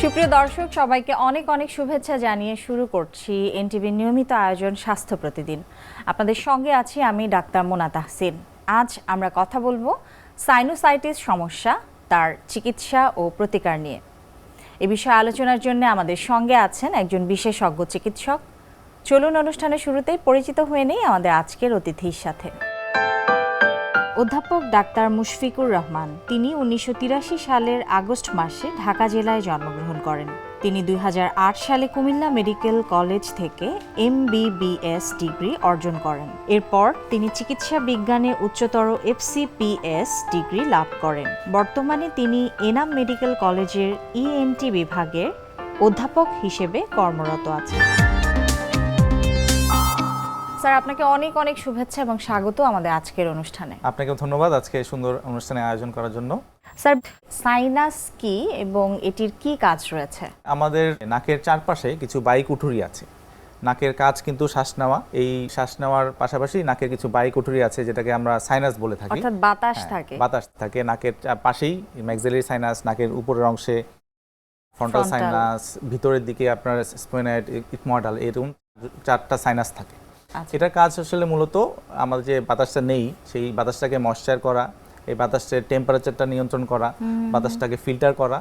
সুপ্রিয় দর্শক, সবাইকে অনেক অনেক শুভেচ্ছা জানিয়ে শুরু করছি এনটিভির নিয়মিত আয়োজন স্বাস্থ্য প্রতিদিন। আপনাদের সঙ্গে আছি আমি ডাক্তার মোনা তাহসিন। আজ আমরা কথা বলবো সাইনোসাইটিস সমস্যা, তার চিকিৎসা ও প্রতিকার নিয়ে। এ বিষয়ে আলোচনার জন্য আমাদের সঙ্গে আছেন একজন বিশেষজ্ঞ চিকিৎসক। চলুন অনুষ্ঠানের শুরুতেই পরিচিত হয়ে নেই আমাদের আজকের অতিথির সাথে। অধ্যাপক ডাক্তার মুশফিকুর রহমান। তিনি 1983 সালের আগস্ট মাসে ঢাকা জেলায় জন্মগ্রহণ করেন। তিনি 2008 সালে কুমিল্লা মেডিকেল কলেজ থেকে MBBS ডিগ্রি অর্জন করেন। এরপর তিনি চিকিৎসা বিজ্ঞানে উচ্চতর FCPS ডিগ্রি লাভ করেন। বর্তমানে তিনি এনাম মেডিকেল কলেজের ENT বিভাগের অধ্যাপক হিসেবে কর্মরত আছেন। স্যার, আপনাকে অনেক অনেক শুভেচ্ছা এবং স্বাগত আমাদের আজকের অনুষ্ঠানে। আপনাকে ধন্যবাদ আজকে সুন্দর অনুষ্ঠানে আয়োজন করার জন্য। স্যার, সাইনাস কি এবং এটির কি কাজ রয়েছে? আমাদের নাকের চারপাশে কিছু বায়ুকুঠুরি আছে। নাকের কাজ কিন্তু শ্বাস নেওয়া। এই শ্বাস নেওয়ার পাশাপাশি নাকের কিছু বায়ুকুঠুরি আছে, যেটাকে আমরা সাইনাস বলে থাকি। অর্থাৎ বাতাস থাকে। বাতাস থাকে নাকের পাশেই, ম্যাক্সিলারি সাইনাস নাকের উপরের অংশে, ফ্রন্টাল সাইনাস, ভিতরের দিকে আপনার স্পোয়েনাইড, ইটমোডাল, এরকম চারটা সাইনাস থাকে। এটার কাজ আসলে মূলত আমাদের যে বাতাসটা নেই সেই বাতাসটাকে ময়েশ্চার করা, এই বাতাসের টেম্পারেচারটা নিয়ন্ত্রণ করা, বাতাসটাকে ফিল্টার করা,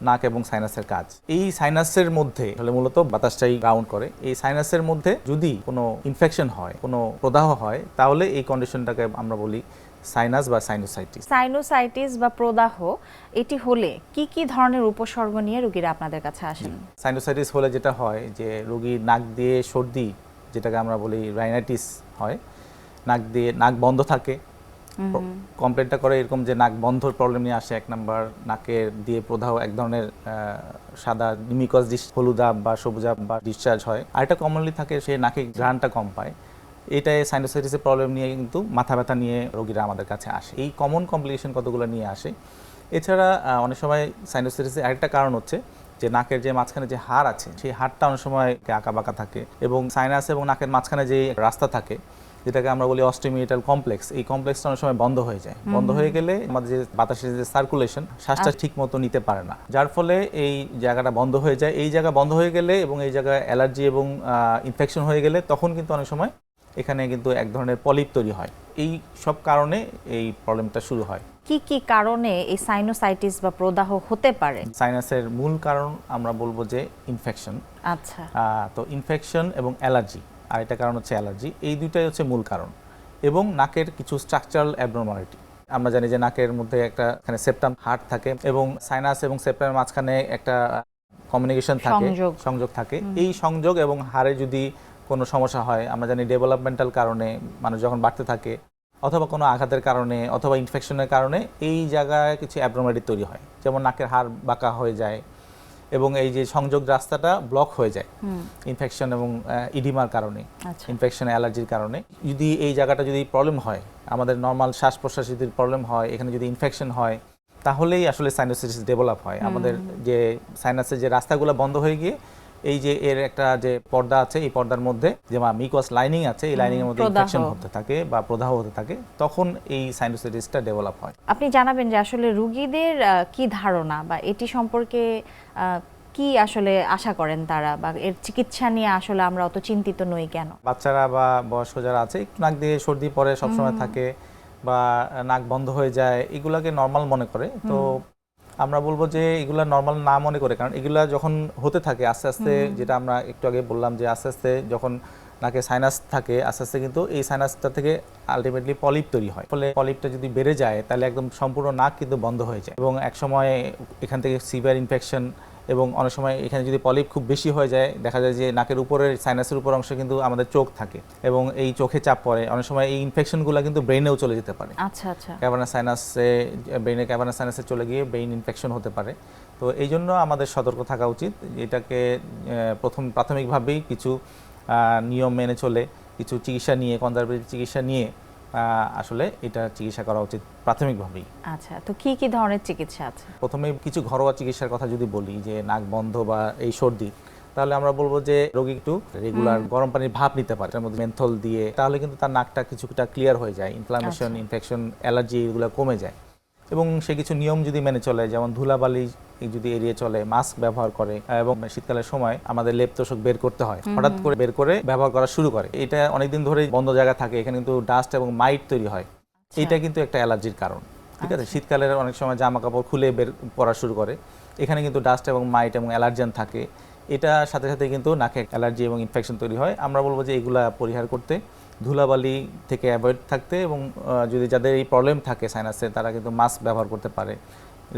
নাক এবং সাইনাসের কাজ। এই সাইনাসের মধ্যে আসলে মূলত বাতাসটাই রাউন্ড করে। এই সাইনাসের মধ্যে যদি কোনো ইনফেকশন হয়, কোনো প্রদাহ হয়, তাহলে এই কন্ডিশনটাকে আমরা বলি সাইনাস বা সাইনোসাইটিস। সাইনোসাইটিস বা প্রদাহ, এটি হলে কি কি ধরনের উপসর্গ নিয়ে রোগীরা আপনাদের কাছে আসেন? সাইনোসাইটিস হলে যেটা হয় যে রোগীর নাক দিয়ে সর্দি, যেটাকে আমরা বলি রাইনাইটিস হয়, নাক বন্ধ থাকে। কমপ্লেনটা করে এরকম যে নাক বন্ধর প্রবলেম নিয়ে আসে। এক নাম্বার, নাকের দিয়ে প্রদাহ, এক ধরনের সাদা মিউকাস হলুদাভ বা সবুজাভ বা ডিসচার্জ হয়। আরেকটা কমনলি থাকে সে নাকে ঘ্রাণটা কম পায়। এটাই সাইনোসাইটিসের প্রবলেম নিয়ে কিন্তু মাথা ব্যথা নিয়ে রোগীরা আমাদের কাছে আসে। এই কমন কমপ্লিকেশন কতগুলো নিয়ে আসে। এছাড়া অনেক সময় সাইনোসাইটিসের আরেকটা কারণ হচ্ছে যে নাকের যে মাঝখানে যে হাড় আছে সেই হাড়টা অনেক সময় আঁকা বাঁকা থাকে, এবং সাইনাস এবং নাকের মাঝখানে যে রাস্তা থাকে যেটাকে আমরা বলি অস্টিওমিয়েটাল কমপ্লেক্স, এই কমপ্লেক্সটা অনেক সময় বন্ধ হয়ে যায়। বন্ধ হয়ে গেলে আমাদের যে বাতাসের যে সার্কুলেশন, শ্বাসটা ঠিক মতো নিতে পারে না, যার ফলে এই জায়গাটা বন্ধ হয়ে যায়। এই জায়গা বন্ধ হয়ে গেলে এবং এই জায়গায় অ্যালার্জি এবং ইনফেকশন হয়ে গেলে তখন কিন্তু অনেক সময় এখানে কিন্তু এক ধরনের পলিপ তৈরি হয়। এই সব কারণে এই প্রবলেমটা শুরু হয়। কি কি কারণে এই সাইনোসাইটিস বা প্রদাহ হতে পারে? সাইনাসের মূল কারণ আমরা বলবো যে ইনফেকশন। আচ্ছা। তো ইনফেকশন এবং অ্যালার্জি, আর এটা কারণ হচ্ছে অ্যালার্জি, এই দুইটাই হচ্ছে মূল কারণ। এবং নাকের কিছু স্ট্রাকচারাল অ্যাবনর্মালিটি। আমরা জানি যে নাকের মধ্যে একটা এখানে সেপ্টাম হার্ট থাকে এবং সাইনাস এবং সেপ্টামের মাঝখানে একটা কমিউনিকেশন থাকে, সংযোগ থাকে। এই সংযোগ এবং হাড়ে যদি কোনো সমস্যা হয়, আমরা জানি ডেভেলপমেন্টাল কারণে মানুষ যখন বাড়তে থাকে, অথবা কোনো আঘাতের কারণে, অথবা ইনফেকশনের কারণে এই জায়গায় কিছু অ্যাবনর্মালিটি তৈরি হয়। যেমন নাকের হাড় বাঁকা হয়ে যায় এবং এই যে সংযোগ রাস্তাটা ব্লক হয়ে যায় ইনফেকশন এবং ইডিমার কারণে, ইনফেকশন অ্যালার্জির কারণে। যদি এই জায়গাটা যদি প্রবলেম হয়, আমাদের নর্মাল শ্বাস প্রশ্বাস যদি প্রবলেম হয়, এখানে যদি ইনফেকশন হয়, তাহলেই আসলে সাইনোসাইটিস ডেভেলপ হয়। আমাদের যে সাইনাসের যে রাস্তাগুলো বন্ধ হয়ে গিয়ে এই যে এর একটা যে পর্দা আছে, এই পর্দার মধ্যে যে মিউকাস লাইনিং আছে, এই লাইনিং এর মধ্যে ইনফেকশন হতে থাকে বা প্রদাহ হতে থাকে, তখন এই সাইনোসাইটিসটা ডেভেলপ হয়। আপনি জানাবেন যে আসলে রোগীদের কি ধারণা বা এটি সম্পর্কে কি আসলে আশা করেন তারা, বা এর চিকিৎসা নিয়ে আসলে আমরা অত চিন্তিত নই কেন? বাচ্চারা বা বয়স্ক যারা আছে, নাক দিয়ে সর্দি পড়ে সবসময় থাকে বা নাক বন্ধ হয়ে যায়, এগুলাকে নর্মাল মনে করে। তো আমরা বলবো যে এগুলা নর্মাল না মনে করে, কারণ এগুলা যখন হতে থাকে আস্তে আস্তে, যেটা আমরা একটু আগে বললাম যে আস্তে আস্তে যখন নাকে সাইনাস থাকে, আস্তে আস্তে কিন্তু এই সাইনাসটা থেকে আলটিমেটলি পলিপ তৈরি হয়। ফলে পলিপটা যদি বেড়ে যায় তাহলে একদম সম্পূর্ণ নাক কিন্তু বন্ধ হয়ে যায়, এবং এক সময় এখান থেকে সিভিয়ার ইনফেকশন, এবং অনেক সময় এখানে যদি পলিপ খুব বেশি হয়ে যায়, দেখা যায় যে নাকের উপরের সাইনাসের উপর অংশে কিন্তু আমাদের চোখ থাকে, এবং এই চোখে চাপ পড়ে। অনেক সময় এই ইনফেকশনগুলো কিন্তু ব্রেনেও চলে যেতে পারে। আচ্ছা আচ্ছা। ক্যাভার্নাস সাইনাসে, ব্রেনের ক্যাভার্নাস সাইনাসে চলে গিয়ে ব্রেইন ইনফেকশন হতে পারে। তো এই জন্য আমাদের সতর্ক থাকা উচিত। এটাকে প্রাথমিকভাবেই কিছু নিয়ম মেনে চলে, কিছু চিকিৎসা নিয়ে, কনজারভেটিভ চিকিৎসা নিয়ে আসলে এটা চিকিৎসা করা উচিত প্রাথমিকভাবেই। আচ্ছা, তো কি কি ধরনের চিকিৎসা আছে? প্রথমে কিছু ঘরোয়া চিকিৎসার কথা যদি বলি, যে নাক বন্ধ বা এই সর্দি, তাহলে আমরা বলবো যে রোগী একটু রেগুলার গরম পানির ভাপ নিতে পারে, তার মধ্যে মেন্থল দিয়ে, তাহলে কিন্তু তার নাকটা কিছুটা ক্লিয়ার হয়ে যায়, ইনফ্লামেশন, ইনফেকশন, অ্যালার্জি এগুলো কমে যায়। এবং সে কিছু নিয়ম যদি মেনে চলে, যেমন ধুলাবালি যদি এড়িয়ে চলে, মাস্ক ব্যবহার করে, এবং শীতকালের সময় আমাদের লেপ তোষক বের করতে হয়, হঠাৎ করে বের করে ব্যবহার করা শুরু করে, এটা অনেকদিন ধরে বন্ধ জায়গা থাকে, এখানে কিন্তু ডাস্ট এবং মাইট তৈরি হয়, এটা কিন্তু একটা অ্যালার্জির কারণ। ঠিক আছে, শীতকালের অনেক সময় জামা কাপড় খুলে বের পরা শুরু করে, এখানে কিন্তু ডাস্ট এবং মাইট এবং অ্যালার্জেন থাকে, এটা সাথে সাথে কিন্তু নাকে অ্যালার্জি এবং ইনফেকশন তৈরি হয়। আমরা বলবো যে এগুলা পরিহার করতে, ধুলাবালি থেকে অ্যাভয়েড থাকতে, এবং যদি যাদের এই প্রবলেম থাকে সাইনাসে, তারা কিন্তু মাস্ক ব্যবহার করতে পারে,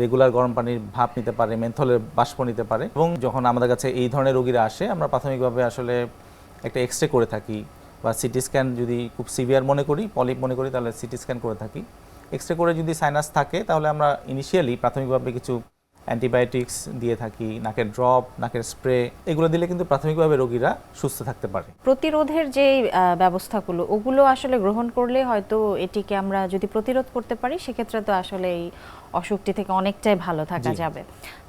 রেগুলার গরম পানির ভাপ নিতে পারে, মেন্থলের বাষ্প নিতে পারে। এবং যখন আমাদের কাছে এই ধরনের রোগীরা আসে, আমরা প্রাথমিকভাবে আসলে একটা এক্সরে করে থাকি, বা সিটি স্ক্যান যদি খুব সিভিয়ার মনে করি, পলিপ মনে করি, তাহলে সিটি স্ক্যান করে থাকি। এক্সরে করে যদি সাইনাস থাকে, তাহলে আমরা ইনিশিয়ালি প্রাথমিকভাবে কিছু অ্যান্টিবায়োটিক্স দিয়ে থাকি, নাকের ড্রপ, নাকের স্প্রে, এগুলো দিলে কিন্তু প্রাথমিকভাবে রোগীরা সুস্থ থাকতে পারে। প্রতিরোধের যে ব্যবস্থাগুলো, ওগুলো আসলে গ্রহণ করলে হয়তো এটিকে আমরা যদি প্রতিরোধ করতে পারি, সেক্ষেত্রে তো আসলে এই অসুখটি থেকে অনেকটাই ভালো থাকা যাবে।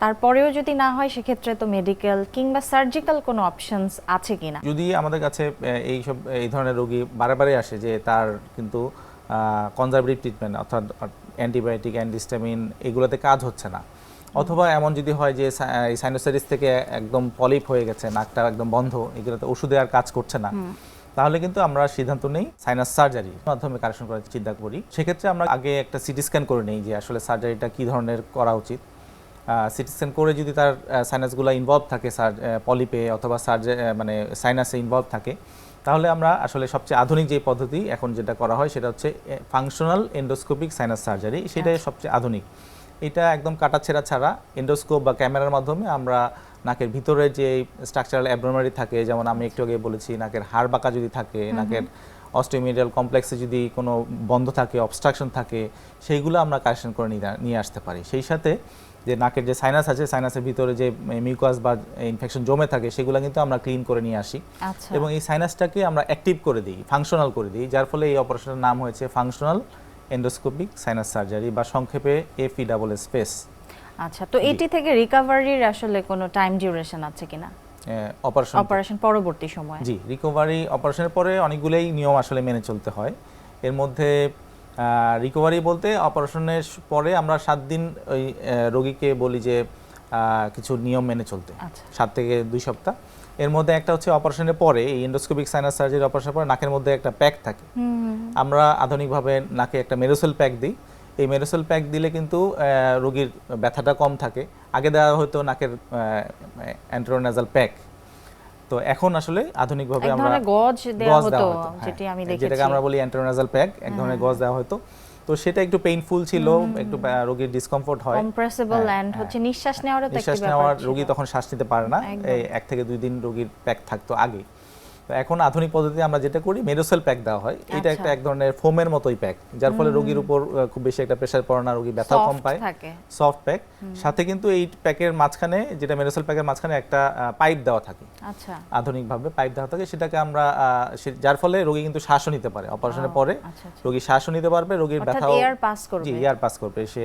তারপরেও যদি না হয়, সেক্ষেত্রে তো মেডিকেল কিংবা সার্জিক্যাল কোনো অপশনস আছে কিনা? যদি আমাদের কাছে এই ধরনের রোগী বারে আসে যে তার কিন্তু কনজারভেটিভ ট্রিটমেন্ট, অর্থাৎ অ্যান্টিবায়োটিক, অ্যান্টিহিস্টামিন, এগুলোতে কাজ হচ্ছে না, অথবা এমন যদি হয় যে সাইনোসাইটিস থেকে একদম পলিপ হয়ে গেছে, নাকটা একদম বন্ধ, এগুলোতে ওষুধে আর কাজ করছে না, তাহলে কিন্তু আমরা সিদ্ধান্ত নেই সাইনাস সার্জারির মাধ্যমে কারেকশন করার চিন্তা করি। সেক্ষেত্রে আমরা আগে একটা সিটি স্ক্যান করে নিই যে আসলে সার্জারিটা কী ধরনের করা উচিত। সিটি স্ক্যান করে যদি তার সাইনাসগুলো ইনভলভ থাকে, পলিপে অথবা মানে সাইনাসে ইনভলভ থাকে, তাহলে আমরা আসলে সবচেয়ে আধুনিক যে পদ্ধতি এখন যেটা করা হয়, সেটা হচ্ছে ফাংশনাল এন্ডোস্কোপিক সাইনাস সার্জারি। সেটাই সবচেয়ে আধুনিক। এটা একদম কাটাছেঁড়া ছাড়া এন্ডোস্কোপ বা ক্যামেরার মাধ্যমে আমরা নাকের ভিতরে যে স্ট্রাকচারাল অ্যাবনর্মালিটি থাকে, যেমন আমি একটু আগে বলেছি, নাকের হাড় বাঁকা যদি থাকে, নাকের অস্টিওমিডিয়াল কমপ্লেক্সে যদি কোনো বন্ধ থাকে, অবস্ট্রাকশন থাকে, সেইগুলো আমরা কারেকশন করে নিয়ে আসতে পারি। সেই সাথে যে নাকের যে সাইনাস আছে, সাইনাসের ভিতরে যে মিউকাস বা ইনফেকশন জমে থাকে, সেগুলো কিন্তু আমরা ক্লিন করে নিয়ে আসি, এবং এই সাইনাসটাকে আমরা অ্যাক্টিভ করে দিই, ফাংশনাল করে দিই, যার ফলে এই অপারেশনের নাম হয়েছে ফাংশনাল এন্ডোস্কোপিক সাইনাস সার্জারি, বা সংক্ষেপে FESS। আচ্ছা, তো এটি থেকে রিকভারির আসলে কোনো টাইম ডিউরেশন আছে কিনা? অপারেশন পরবর্তী সময়? জি, রিকভারি অপারেশনের পরে অনেকগুলোই নিয়ম আসলে মেনে চলতে হয়। এর মধ্যে রিকভারি বলতে অপারেশনের পরে আমরা 7 দিন ওই রোগীকে বলি যে কিছু নিয়ম মেনে চলতে, 7 থেকে 2 সপ্তাহ। এর মধ্যে একটা হচ্ছে অপারেশনের পরে, এই এন্ডোস্কোপিক সাইনাস সার্জারি অপারেশনের পরে নাকের মধ্যে একটা প্যাক থাকে, আমরা আধুনিকভাবে নাকে একটা মেরোসেল প্যাক দিই। এই মেরোসেল প্যাক দিলে কিন্তু রোগীর ব্যথাটা কম থাকে। আগে দেওয়া হতো নাকের অ্যান্টেরোনাজাল প্যাক, তো এখন আসলে আধুনিকভাবে আমরা গজ দেওয়া হতো, যেটাকে আমরা বলি অ্যান্টেরোনাজাল প্যাক, এক ধরনের গজ দেওয়া হতো। তো সেটা একটু পেইনফুল ছিল, একটু রোগীর ডিসকমফোর্ট হয়, কম্প্রেসিবল এন্ড হচ্ছে নিঃশ্বাস নেওয়ারও তো একটা ব্যাপার, নিঃশ্বাস নেওয়ার রোগী তখন শ্বাস নিতে পারে না। এই 1 থেকে 2 দিন রোগীর প্যাক থাকতো আগে। তো এখন আধুনিক পদ্ধতিতে আমরা যেটা করি, মেরোসেল প্যাক দেওয়া হয়। এটা একটা এক ধরনের ফোমের মতোই প্যাক, যার ফলে রোগীর উপর খুব বেশি একটা প্রেসার পড়ে না, রোগী ব্যথা কম পায়, সফট প্যাক। সাথে কিন্তু এই প্যাকের মাঝখানে, যেটা মেরোসেল প্যাকের মাঝখানে একটা পাইপ দেওয়া থাকে, আচ্ছা, আধুনিকভাবে পাইপ দেওয়া থাকে, সেটাকে আমরা যার ফলে রোগী কিন্তু শ্বাসও নিতে পারে অপারেশনের পরে, রোগী শ্বাসও নিতে পারবে, রোগীর ব্যথাও এয়ার পাস করবে, সে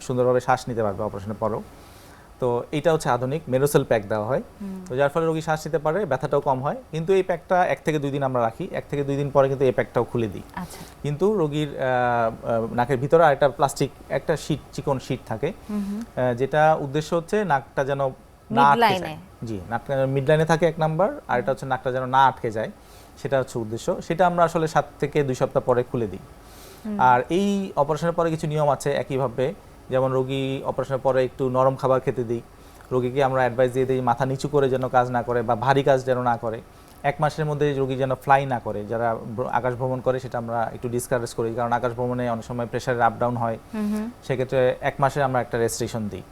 সুন্দরভাবে শ্বাস নিতে পারবে অপারেশনের পরেও। তো এটা হচ্ছে আধুনিক মেরোসেল প্যাক দেওয়া হয়, তো যার ফলে রোগী শ্বাস নিতে পারে, ব্যথাটাও কম হয়। কিন্তু এই প্যাকটা 1 থেকে 2 দিন আমরা রাখি, 1 থেকে 2 দিন পরে কিন্তু এই প্যাকটাও খুলে দিই। কিন্তু রোগীর নাকের ভিতরে একটা প্লাস্টিক একটা চিকন শীট থাকে, যেটা উদ্দেশ্য হচ্ছে নাকটা যেন না আটকে যায়। জি, নাকটা মিডলাইনে থাকে 1 নাম্বার, আর এটা হচ্ছে নাকটা যেন না আটকে যায়, সেটা হচ্ছে উদ্দেশ্য। সেটা আমরা আসলে 7 থেকে 2 সপ্তাহ পরে খুলে দিই। আর এই অপারেশনের পরে কিছু নিয়ম আছে একইভাবে, যেমন রোগী অপারেশনের পরে একটু নরম খাবার খেতে দিই, রোগীকে আমরা অ্যাডভাইস দিয়ে দিই মাথা নিচু করে যেন কাজ না করে, বা ভারী কাজ যেন না করে। 1 মাসের মধ্যে রোগী যেন ফ্লাই না করে, যারা আকাশ ভ্রমণ করে সেটা আমরা একটু ডিসকারেজ করি, কারণ আকাশ ভ্রমণে অনেক সময় প্রেশারের আপ ডাউন হয়, সেক্ষেত্রে 1 মাসে আমরা একটা রেস্ট্রিকশন দিই।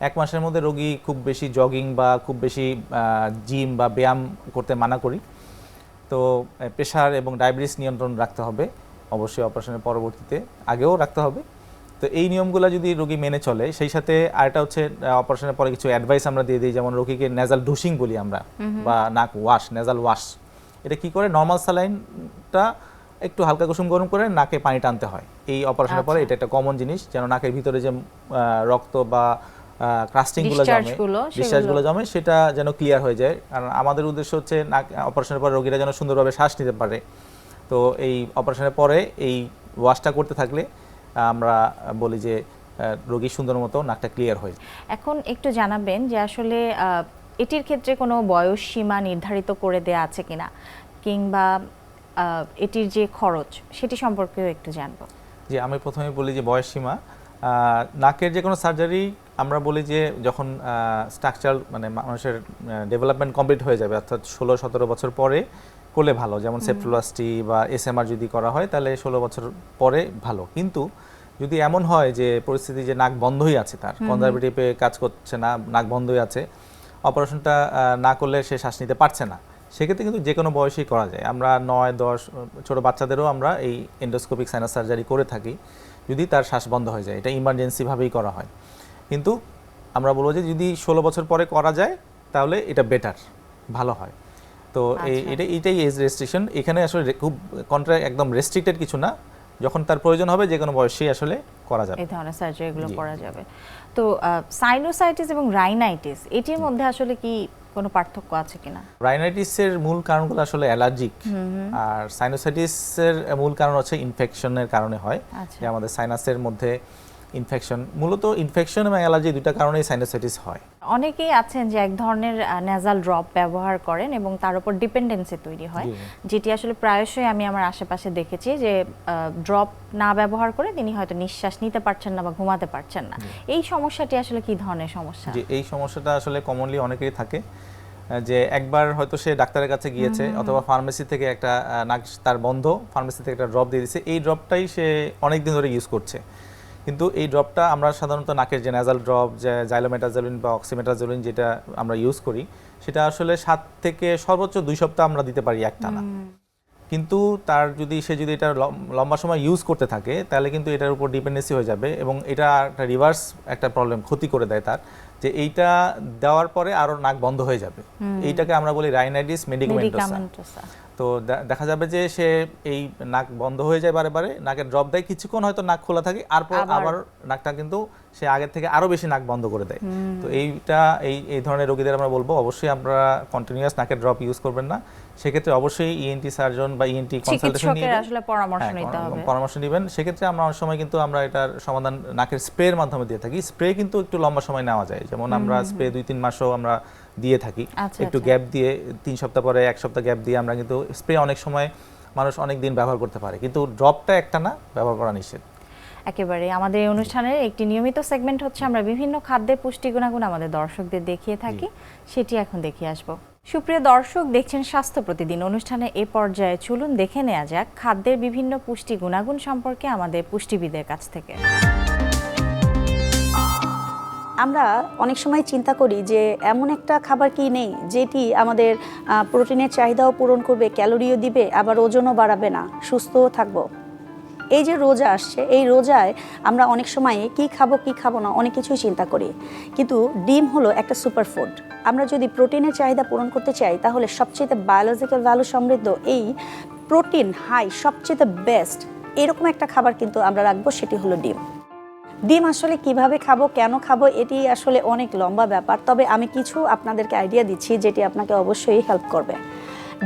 1 মাসের মধ্যে রোগী খুব বেশি জগিং বা খুব বেশি জিম বা ব্যায়াম করতে মানা করি। তো প্রেশার এবং ডায়াবেটিস নিয়ন্ত্রণ রাখতে হবে অবশ্যই, অপারেশনের পরবর্তীতে, আগেও রাখতে হবে। তো এই নিয়মগুলো যদি রোগী মেনে চলে, সেই সাথে আরেকটা হচ্ছে অপারেশনের পরে কিছু অ্যাডভাইস আমরা দিয়ে দিই, যেমন রোগীকে নেজাল ডুসিং বলি আমরা, বা নাক ওয়াশ, নেজাল ওয়াশ। এটা কি করে, নর্মাল স্যালাইনটা একটু হালকা কুসুম গরম করে নাকে পানি টানতে হয় এই অপারেশনের পরে। এটা একটা কমন জিনিস, যেন নাকের ভিতরে যে রক্ত বা ক্রাস্টিংগুলো জমে, ডিসচার্জগুলো জমে, সেটা যেন ক্লিয়ার হয়ে যায়। কারণ আমাদের উদ্দেশ্য হচ্ছে নাক অপারেশনের পরে রোগীরা যেন সুন্দরভাবে শ্বাস নিতে পারে। তো এই অপারেশনের পরে এই ওয়াশটা করতে থাকলে আমরা বলি যে রোগী সুন্দর মতো নাকটা ক্লিয়ার হয়। এখন একটু জানাবেন যে আসলে এটির ক্ষেত্রে কোনো বয়স সীমা নির্ধারিত করে দেয়া আছে কিনা, কিংবা এটির যে খরচ সেটি সম্পর্কেও একটু জানবো। যে আমি প্রথমে বলি যে বয়স সীমা, নাকের যে কোনো সার্জারি আমরা বলি যে যখন স্ট্রাকচারাল মানে মানুষের ডেভেলপমেন্ট কমপ্লিট হয়ে যাবে, অর্থাৎ 16-17 বছর পরে করলে ভালো। যেমন সেপ্টোপ্লাস্টি বা এসএমআর যদি করা হয় তাহলে 16 বছর পরে ভালো। কিন্তু যদি এমন হয় যে পরিস্থিতি যে নাক বন্ধই আছে, তার কনজারভেটিভে কাজ করছে না, নাক বন্ধই আছে, অপারেশনটা না করলে সে শ্বাস নিতে পারছে না, সেক্ষেত্রে কিন্তু যে কোনো বয়সেই করা যায়। আমরা 9-10 ছোটো বাচ্চাদেরও আমরা এই এন্ডোস্কোপিক সাইনাস সার্জারি করে থাকি যদি তার শ্বাস বন্ধ হয়ে যায়। এটা ইমার্জেন্সিভাবেই করা হয়। কিন্তু আমরা বলবো যে যদি 16 বছর পরে করা যায় তাহলে এটা বেটার, ভালো হয়। তো এটাই এজ রেস্ট্রিকশন। এখানে আসলে খুব একদম রেস্ট্রিক্টেড কিছু না, যখন তার প্রয়োজন হবে যে কোনো বয়সেই আসলে করা যাবে, এই ধরনের সার্জারিগুলো করা যাবে। তো সাইনোসাইটিস এবং রাইনাইটিস এটির মধ্যে আসলে কি কোনো পার্থক্য আছে কিনা? রাইনাইটিসের মূল কারণগুলো আসলে অ্যালার্জিক, আর সাইনোসাইটিসের মূল কারণ হচ্ছে ইনফেকশনের কারণে হয়। যে আমাদের সাইনাসের মধ্যে ইনফেকশন, মূলত ইনফেকশন এবং অ্যালার্জি দুইটা কারণেই সাইনোসাইটিস হয়। অনেকেই আছেন যে এক ধরনের নেজাল ড্রপ ব্যবহার করেন এবং তার উপর ডিপেন্ডেন্সি তৈরি হয়, যেটি আসলে প্রায়শই আমি আমার আশেপাশে দেখেছি যে ড্রপ না ব্যবহার করে তিনি হয়তো নিঃশ্বাস নিতে পারছেন না বা ঘুমাতে পারছেন না। এই সমস্যাটি আসলে কি ধরনের সমস্যা? যে এই সমস্যাটা আসলে কমনলি অনেকেরই থাকে, যে একবার হয়তো সে ডাক্তারের কাছে গিয়েছে অথবা ফার্মেসি থেকে একটা নাক তার বন্ধ, ফার্মেসি থেকে একটা ড্রপ দিয়ে দিয়েছে, এই ড্রপটাই সে অনেক দিন ধরে ইউজ করছে। কিন্তু এই ড্রপটা আমরা সাধারণত নাকের যে ন্যাজাল ড্রপ, যে জাইলোমেটাজোলিন বা অক্সিমেটাজোলিন যেটা আমরা ইউজ করি, সেটা আসলে 7 থেকে সর্বোচ্চ 2 সপ্তাহ আমরা দিতে পারি একটানা। কিন্তু সে যদি এটা লম্বা সময় ইউজ করতে থাকে তাহলে কিন্তু এটার উপর ডিপেন্ডেন্সি হয়ে যাবে এবং এটা একটা রিভার্স একটা প্রবলেম, ক্ষতি করে দেয় তার, যে এইটা দেওয়ার পরে আরও নাক বন্ধ হয়ে যাবে। এইটাকে আমরা বলি রাইনাইটিস মেডিকামেন্টোসা। তো দেখা যাবে যে সে এই নাক বন্ধ হয়ে যায় বারে বারে, নাকের ড্রপ দেয়, কিছুক্ষণ হয়তো নাক খোলা থাকে, আবার নাকটা কিন্তু সে আগের থেকে আরো বেশি নাক বন্ধ করে দেয়। তো এই ধরনের রোগীদের আমরা বলবো অবশ্যই আমরা কন্টিনিউয়াস নাকের ড্রপ ইউজ করবেন না। সেক্ষেত্রে অবশ্যই ইএনটি সার্জন বা ইএনটি কনসালটেশন নিয়ে আসলে পরামর্শ নেবেন। সেক্ষেত্রে আমরা অনেক সময় কিন্তু আমরা এটার সমাধান নাকের স্প্রের মাধ্যমে দিয়ে থাকি। স্প্রে কিন্তু একটু লম্বা সময় নেওয়া যায়, যেমন আমরা স্প্রে 2-3 মাসও আমরা দিয়ে থাকি। একটু গ্যাপ দিয়ে 3 সপ্তাহ পরে 1 সপ্তাহ গ্যাপ দিয়ে আমরা কিন্তু স্প্রে অনেক সময় মানুষ অনেক দিন ব্যবহার করতে পারে, কিন্তু ড্রপটা একটা না ব্যবহার করা নিষেধ। একেবারে আমাদের এই অনুষ্ঠানের একটি নিয়মিত সেগমেন্ট হচ্ছে আমরা বিভিন্ন খাদ্যের পুষ্টি গুণাগুণ আমাদের দর্শকদের দেখিয়ে থাকি, সেটি এখন দেখিয়ে আসবো। সুপ্রিয় দর্শক, দেখছেন স্বাস্থ্য প্রতিদিন অনুষ্ঠানে এ পর্যায়ে চলুন দেখে নেওয়া যাক খাদ্যের বিভিন্ন পুষ্টি গুণাগুণ সম্পর্কে আমাদের পুষ্টিবিদের কাছ থেকে। আমরা অনেক সময় চিন্তা করি যে এমন একটা খাবার কি নেই যেটি আমাদের প্রোটিনের চাহিদাও পূরণ করবে, ক্যালোরিও দিবে, আবার ওজনও বাড়াবে না, সুস্থও থাকবো। এই যে রোজা আসছে, এই রোজায় আমরা অনেক সময় কি খাবো না অনেক কিছুই চিন্তা করি, কিন্তু ডিম হলো একটা সুপারফুড। আমরা যদি প্রোটিনের চাহিদা পূরণ করতে চাই তাহলে সবচেয়ে বায়োলজিক্যাল ভ্যালু সমৃদ্ধ এই প্রোটিন হাই সবচেয়ে বেস্ট এরকম একটা খাবার কিন্তু আমরা রাখবো, সেটি হলো ডিম। ডিম আসলে কিভাবে খাবো, কেন খাবো, এটি আসলে অনেক লম্বা ব্যাপার, তবে আমি কিছু আপনাদেরকে আইডিয়া দিচ্ছি যেটি আপনাকে অবশ্যই হেল্প করবে।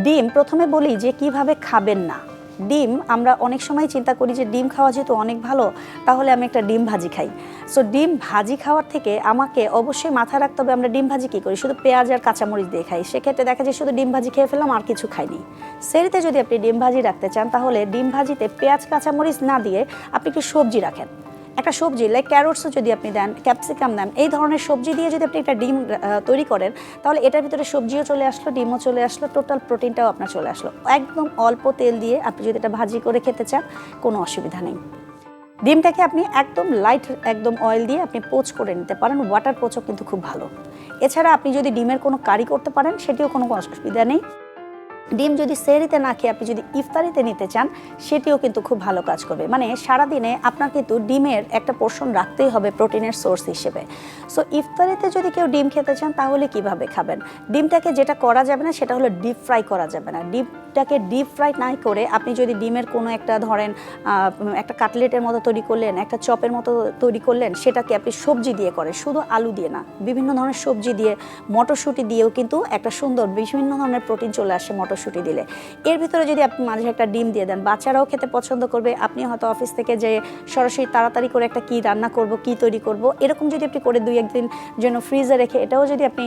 ডিম প্রথমে বলি যে কিভাবে খাবেন না। ডিম আমরা অনেক সময় চিন্তা করি যে ডিম খাওয়া যেহেতু অনেক ভালো, তাহলে আমি একটা ডিম ভাজি খাই। সো ডিম ভাজি খাওয়ার থেকে আমাকে অবশ্যই মাথায় রাখতে হবে আমরা ডিম ভাজি কী করি, শুধু পেঁয়াজ আর কাঁচামরিচ দিয়ে খাই। সেক্ষেত্রে দেখা যায় শুধু ডিম ভাজি খেয়ে ফেললাম, আর কিছু খাইনি। সেরিতে যদি আপনি ডিম ভাজি রাখতে চান তাহলে ডিম ভাজিতে পেঁয়াজ কাঁচামরিচ না দিয়ে আপনি কি সবজি রাখেন, একটা সবজি লাইক ক্যারোটসও যদি আপনি দেন, ক্যাপসিকাম দেন, এই ধরনের সবজি দিয়ে যদি আপনি একটা ডিম তৈরি করেন তাহলে এটার ভিতরে সবজিও চলে আসলো, ডিমও চলে আসলো, টোটাল প্রোটিনটাও আপনার চলে আসলো। একদম অল্প তেল দিয়ে আপনি যদি এটা ভাজি করে খেতে চান কোনো অসুবিধা নেই। ডিমটাকে আপনি একদম লাইট একদম অয়েল দিয়ে আপনি পোচ করে নিতে পারেন, ওয়াটার পোচও কিন্তু খুব ভালো। এছাড়া আপনি যদি ডিমের কোনো কারি করতে পারেন সেটিও কোনো অসুবিধা নেই। ডিম যদি সেহরিতে না খেয়ে আপনি যদি ইফতারিতে নিতে চান সেটিও কিন্তু খুব ভালো কাজ করবে। মানে সারাদিনে আপনার কিন্তু ডিমের একটা পোর্শন রাখতেই হবে প্রোটিনের সোর্স হিসেবে। সো ইফতারিতে যদি কেউ ডিম খেতে চান তাহলে কিভাবে খাবেন, ডিমটাকে যেটা করা যাবে না সেটা হলো ডিপ ফ্রাই করা যাবে না। ডিমটাকে ডিপ ফ্রাই না করে আপনি যদি ডিমের কোনো একটা ধরেন একটা কাটলেটের মতো তৈরি করলেন, একটা চপের মতো তৈরি করলেন, সেটাকে আপনি সবজি দিয়ে করেন, শুধু আলু দিয়ে না, বিভিন্ন ধরনের সবজি দিয়ে, মটরশুঁটি দিয়েও কিন্তু একটা সুন্দর বিভিন্ন ধরনের প্রোটিন চলে আসে মটরশুঁটি মটরশুঁটি দিলে। এর ভিতরে যদি আপনি মাঝে একটা ডিম দিয়ে দেন, বাচ্চারাও খেতে পছন্দ করবে। আপনি হয়তো অফিস থেকে যে সরাসরি তাড়াতাড়ি করে একটা কী রান্না করব, কী তৈরি করব, এরকম যদি আপনি করে 2-1 দিন জন্য ফ্রিজে রেখে এটাও যদি আপনি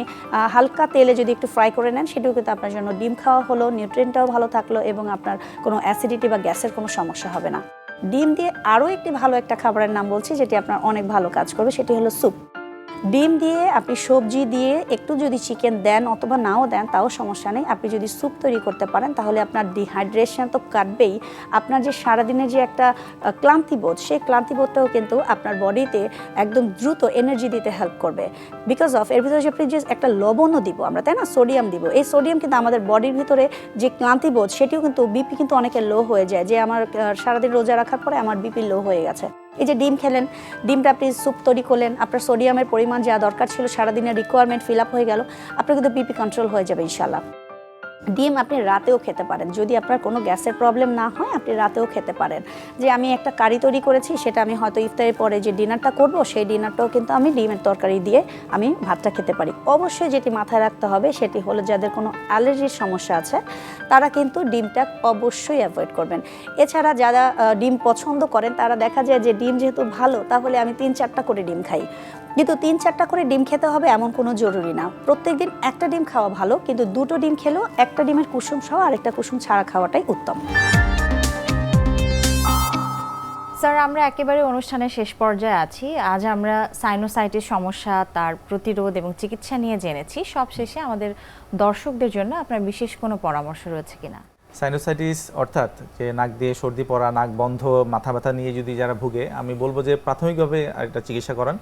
হালকা তেলে যদি একটু ফ্রাই করে নেন, সেটাও কিন্তু আপনার জন্য ডিম খাওয়া হলো, নিউট্রিয়েন্টটাও ভালো থাকলো এবং আপনার কোনো অ্যাসিডিটি বা গ্যাসের কোনো সমস্যা হবে না। ডিম দিয়ে আরও একটি ভালো একটা খাবারের নাম বলছি, যেটি আপনার অনেক ভালো কাজ করবে, সেটি হলো স্যুপ। ডিম দিয়ে আপনি সবজি দিয়ে একটু যদি চিকেন দেন অথবা নাও দেন তাও সমস্যা নেই। আপনি যদি স্যুপ তৈরি করতে পারেন তাহলে আপনার ডিহাইড্রেশন তো কাটবেই, আপনার যে সারাদিনের যে একটা ক্লান্তিবোধ, সেই ক্লান্তিবোধটাও কিন্তু আপনার বডিতে একদম দ্রুত এনার্জি দিতে হেল্প করবে। বিকজ অফ এর ভিতরে যে আপনি যে একটা লবণও দিব আমরা, তাই না, সোডিয়াম দিব। এই সোডিয়াম কিন্তু আমাদের বডির ভিতরে যে ক্লান্তিবোধ, সেটিও কিন্তু বিপি কিন্তু অনেকের লো হয়ে যায়, যে আমার সারাদিন রোজা রাখার পরে আমার বিপি লো হয়ে গেছে। এই যে ডিম খেলেন, ডিমটা আপনি স্যুপ তৈরি করলেন, আপনার সোডিয়ামের পরিমাণ যা দরকার ছিল সারাদিনের রিকোয়ারমেন্ট ফিল আপ হয়ে গেল, আপনার কিন্তু বিপি কন্ট্রোল হয়ে যাবে ইনশাল্লাহ। ডিম আপনি রাতেও খেতে পারেন, যদি আপনার কোনো গ্যাসের প্রবলেম না হয় আপনি রাতেও খেতে পারেন। যে আমি একটা কারি তৈরি করেছি, সেটা আমি হয়তো ইফতারের পরে যে ডিনারটা করব, সেই ডিনারটাও কিন্তু আমি ডিমের তরকারি দিয়ে আমি ভাতটা খেতে পারি। অবশ্যই যেটি মাথায় রাখতে হবে সেটি হলো যাদের কোনো অ্যালার্জির সমস্যা আছে তারা কিন্তু ডিমটা অবশ্যই অ্যাভয়েড করবেন। এছাড়া যারা ডিম পছন্দ করেন তারা দেখা যায় যে ডিম যেহেতু ভালো, তাহলে আমি 3-4টা করে ডিম খাই। কিন্তু 3-4টা করে ডিম খেতে হবে এমন কোনো জরুরি না। প্রত্যেকদিন একটা ডিম খাওয়া ভালো, কিন্তু 2টো ডিম খেলেও একটা ডিমের কুসুম সহ আরেকটা কুসুম ছাড়া খাওয়াটাই উত্তম। স্যার, আমরা একেবারে অনুষ্ঠানের শেষ পর্যায়ে আছি। আজ আমরা সাইনোসাইটিস সমস্যা, তার প্রতিরোধ এবং চিকিৎসা নিয়ে জেনেছি। সবশেষে আমাদের দর্শকদের জন্য আপনার বিশেষ কোনো পরামর্শ রয়েছে কিনা? সাইনোসাইটিস অর্থাৎ যে নাক দিয়ে সর্দি পড়া, নাক বন্ধ, মাথা ব্যথা নিয়ে যদি যারা ভুগে, আমি বলবো যে প্রাথমিকভাবে একটা চিকিৎসা করান।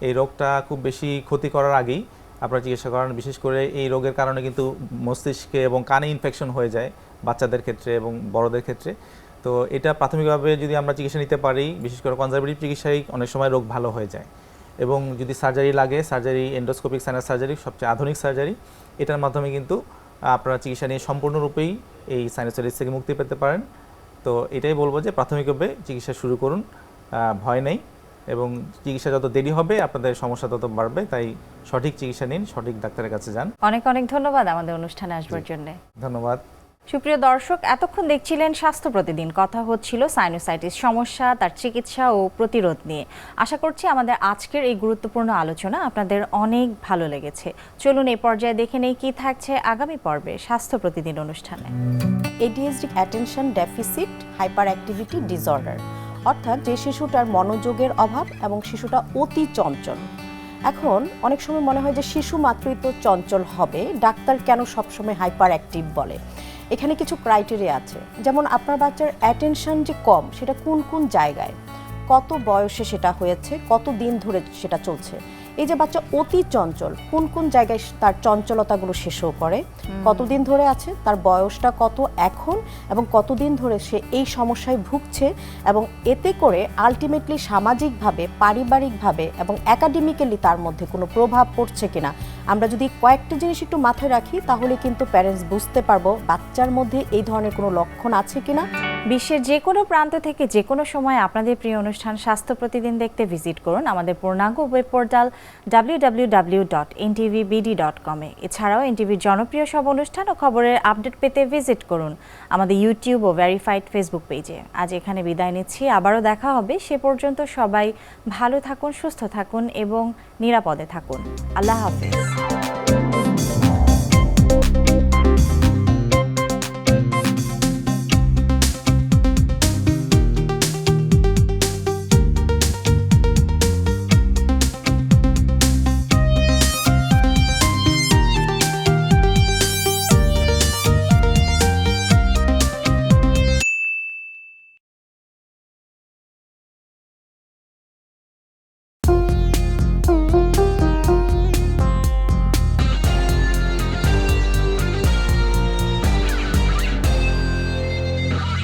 এই রোগটা খুব বেশি ক্ষতি করার আগেই আপনারা চিকিৎসা করান। বিশেষ করে এই রোগের কারণে কিন্তু মস্তিষ্কে এবং কানে ইনফেকশন হয়ে যায় বাচ্চাদের ক্ষেত্রে এবং বড়দের ক্ষেত্রে। তো এটা প্রাথমিকভাবে যদি আমরা চিকিৎসা নিতে পারি, বিশেষ করে কনজারভেটিভ চিকিৎসায় অনেক সময় রোগ ভালো হয়ে যায়। এবং যদি সার্জারি লাগে, সার্জারি এন্ডোস্কোপিক সাইনাস সার্জারি সবচেয়ে আধুনিক সার্জারি, এটার মাধ্যমে কিন্তু আপনারা চিকিৎসা নিয়ে সম্পূর্ণরূপেই এই সাইনোসাইটিস থেকে মুক্তি পেতে পারেন। তো এটাই বলবো যে প্রাথমিকভাবে চিকিৎসা শুরু করুন, ভয় নেই। এবং চিকিৎসা যত দেরি হবে আপনাদের সমস্যা তত বাড়বে, তাই সঠিক চিকিৎসা নিন, সঠিক ডাক্তারের কাছে যান। অনেক অনেক ধন্যবাদ আমাদের অনুষ্ঠানে আসবার জন্য। ধন্যবাদ। সুপ্রিয় দর্শক, এতক্ষণ দেখছিলেন স্বাস্থ্য প্রতিদিন। কথা হচ্ছিল সাইনোসাইটিস সমস্যা, তার চিকিৎসা ও প্রতিরোধ নিয়ে। আশা করছি আমাদের আজকের এই গুরুত্বপূর্ণ আলোচনা আপনাদের অনেক ভালো লেগেছে। চলুন এই পর্যায়ে দেখে নেই কি থাকছে আগামী পর্বে স্বাস্থ্য প্রতিদিন অনুষ্ঠানে। ADHD attention deficit hyper activity disorder, অর্থাৎ যে শিশুটার মনোযোগের অভাব এবং শিশুটা অতি চঞ্চল। এখন অনেক সময় মনে হয় যে শিশু মাত্রই তো চঞ্চল হবে, ডাক্তার কেন সবসময় হাইপার অ্যাক্টিভ বলে? এখানে কিছু ক্রাইটেরিয়া আছে, যেমন আপনার বাচ্চার অ্যাটেনশন যে কম, সেটা কোন কোন জায়গায়, কত বয়সে সেটা হয়েছে, কত দিন ধরে সেটা চলছে। এই যে বাচ্চা অতি চঞ্চল, কোন কোন জায়গায় তার চঞ্চলতাগুলো শেষও করে, কতদিন ধরে আছে, তার বয়সটা কত এখন এবং কতদিন ধরে সে এই সমস্যায় ভুগছে, এবং এতে করে আলটিমেটলি সামাজিকভাবে, পারিবারিকভাবে এবং একাডেমিক্যালি তার মধ্যে কোনো প্রভাব পড়ছে কিনা। আমরা যদি কয়েকটা জিনিস একটু মাথায় রাখি তাহলে কিন্তু প্যারেন্টস বুঝতে পারবো বাচ্চার মধ্যে এই ধরনের কোনো লক্ষণ আছে কিনা। বিশ্বের যে কোনো প্রান্ত থেকে যে কোনো সময় আপনাদের প্রিয় অনুষ্ঠান স্বাস্থ্য প্রতিদিন দেখতে ভিজিট করুন আমাদের পূর্ণাঙ্গ ওয়েব পোর্টাল www.ntvbd.com এ। এছাড়াও এনটিভির জনপ্রিয় সব অনুষ্ঠান ও খবরের আপডেট পেতে ভিজিট করুন আমাদের ইউটিউব ও ভেরিফাইড ফেসবুক পেজে। আজ এখানে বিদায় নিচ্ছি, আবারও দেখা হবে। সে পর্যন্ত সবাই ভালো থাকুন, সুস্থ থাকুন এবং নিরাপদে থাকুন। আল্লাহ হাফেজ।